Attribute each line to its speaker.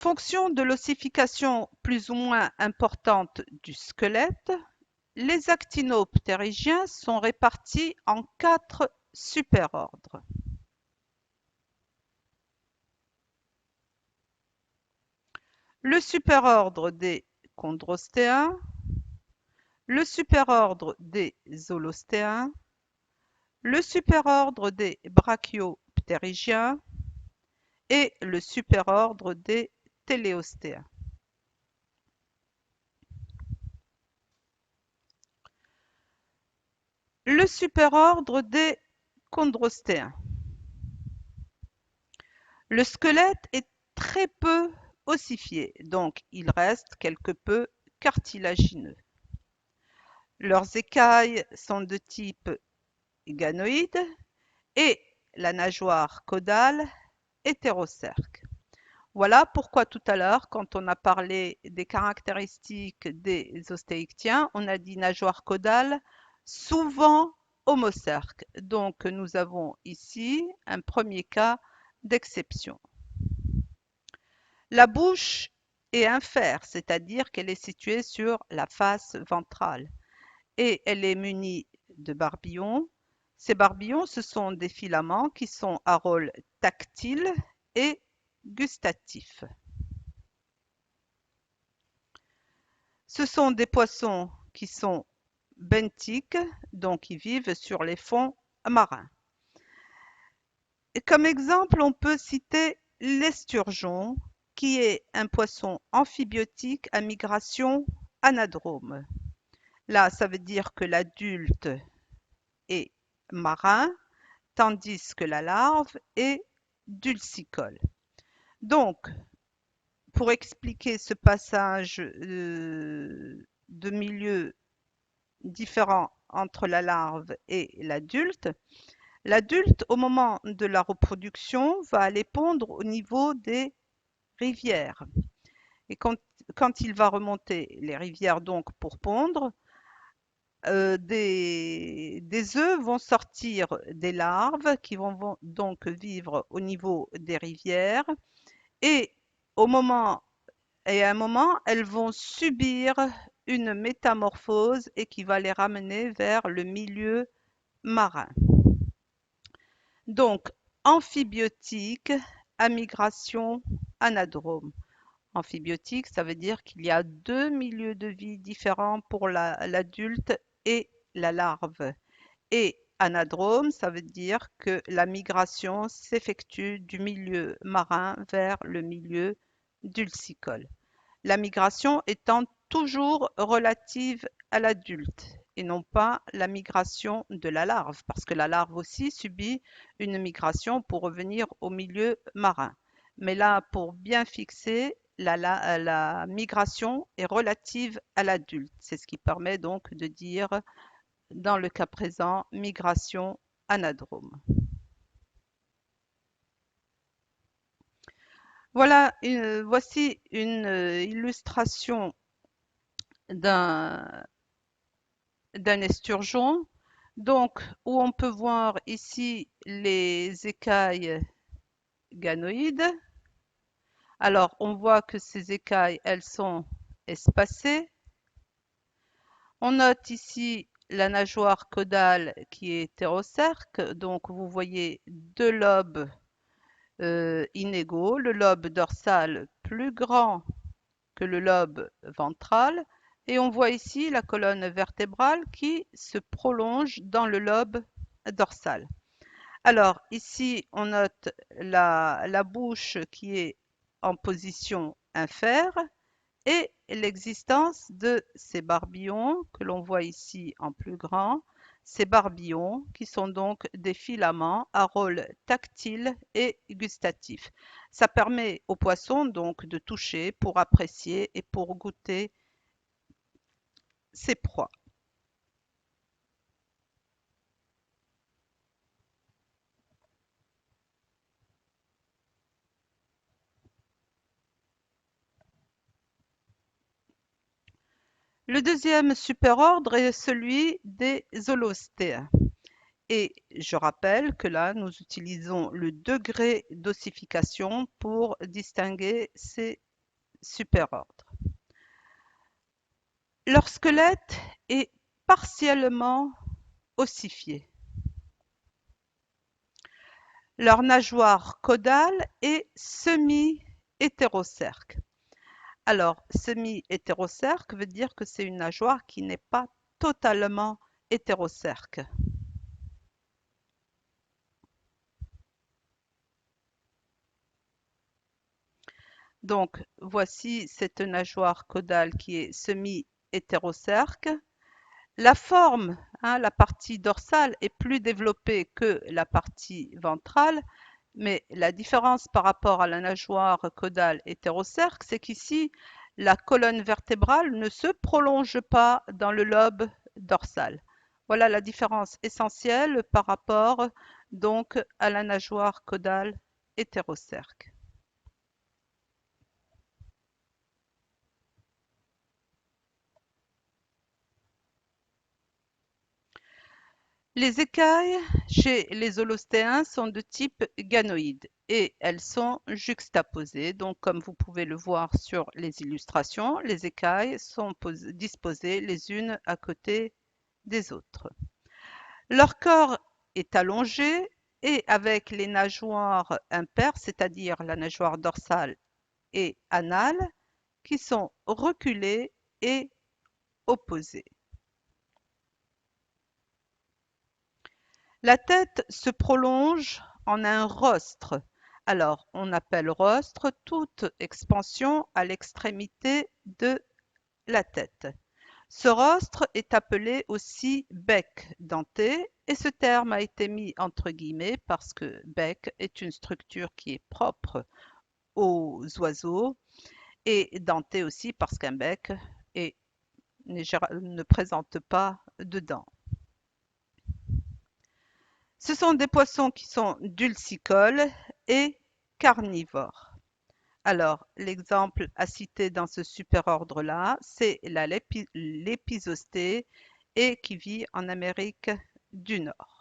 Speaker 1: Fonction de l'ossification plus ou moins importante du squelette, les actinoptérygiens sont répartis en 4 superordres. Le superordre des chondrostéens, le superordre des holostéens, le superordre des brachioptérygiens et le superordre des téléostéens. Le superordre des chondrostéens. Le squelette est très peu ossifié, donc il reste quelque peu cartilagineux. Leurs écailles sont de type ganoïde et la nageoire caudale hétérocerque. Voilà pourquoi tout à l'heure, quand on a parlé des caractéristiques des ostéichtiens, on a dit nageoire caudale, souvent homocerque. Donc nous avons ici un premier cas d'exception. La bouche est infère, c'est-à-dire qu'elle est située sur la face ventrale et elle est munie de barbillons. Ces barbillons, ce sont des filaments qui sont à rôle tactile et gustatif. Ce sont des poissons qui sont benthiques, donc ils vivent sur les fonds marins. Et comme exemple, on peut citer l'esturgeon, qui est un poisson amphibiotique à migration anadrome. Là, ça veut dire que l'adulte est marin, tandis que la larve est dulcicole. Donc, pour expliquer ce passage de milieu différent entre la larve et l'adulte, l'adulte, au moment de la reproduction, va aller pondre au niveau des rivières. Et quand il va remonter les rivières donc pour pondre, des œufs vont sortir des larves qui vont donc vivre au niveau des rivières et au moment et à un moment, elles vont subir une métamorphose et qui va les ramener vers le milieu marin. Donc, amphibiotique à migration anadrome. Amphibiotique, ça veut dire qu'il y a deux milieux de vie différents pour l'adulte et la larve. Et anadrome, ça veut dire que la migration s'effectue du milieu marin vers le milieu dulcicole. La migration étant toujours relative à l'adulte et non pas la migration de la larve, parce que la larve aussi subit une migration pour revenir au milieu marin. Mais là, pour bien fixer, la migration est relative à l'adulte. C'est ce qui permet donc de dire, dans le cas présent, migration anadrome. Voilà, voici une illustration d'un esturgeon. Donc, où on peut voir ici les écailles ganoïdes. Alors, on voit que ces écailles, elles sont espacées. On note ici la nageoire caudale qui est hétérocerque. Donc, vous voyez deux lobes inégaux. Le lobe dorsal plus grand que le lobe ventral. Et on voit ici la colonne vertébrale qui se prolonge dans le lobe dorsal. Alors ici, on note la bouche qui est en position infère et l'existence de ces barbillons que l'on voit ici en plus grand. Ces barbillons qui sont donc des filaments à rôle tactile et gustatif. Ça permet aux poissons donc de toucher pour apprécier et pour goûter ses proies. Le deuxième superordre est celui des holostéens. Et je rappelle que là, nous utilisons le degré d'ossification pour distinguer ces superordre. Leur squelette est partiellement ossifié. Leur nageoire caudale est semi-hétérocerque. Alors, semi-hétérocerque veut dire que c'est une nageoire qui n'est pas totalement hétérocerque. Donc, voici cette nageoire caudale qui est semi-hétérocerque. La forme, la partie dorsale est plus développée que la partie ventrale, mais la différence par rapport à la nageoire caudale hétérocerque, c'est qu'ici, la colonne vertébrale ne se prolonge pas dans le lobe dorsal. Voilà la différence essentielle par rapport donc à la nageoire caudale hétérocerque. Les écailles chez les holostéens sont de type ganoïde et elles sont juxtaposées. Donc, comme vous pouvez le voir sur les illustrations, les écailles sont disposées les unes à côté des autres. Leur corps est allongé et avec les nageoires impaires, c'est-à-dire la nageoire dorsale et anale, qui sont reculées et opposées. La tête se prolonge en un rostre. Alors, on appelle rostre toute expansion à l'extrémité de la tête. Ce rostre est appelé aussi bec denté et ce terme a été mis entre guillemets parce que bec est une structure qui est propre aux oiseaux et denté aussi parce qu'un bec ne présente pas de dents. Ce sont des poissons qui sont dulcicoles et carnivores. Alors, l'exemple à citer dans ce superordre-là, c'est l'épizostée et qui vit en Amérique du Nord.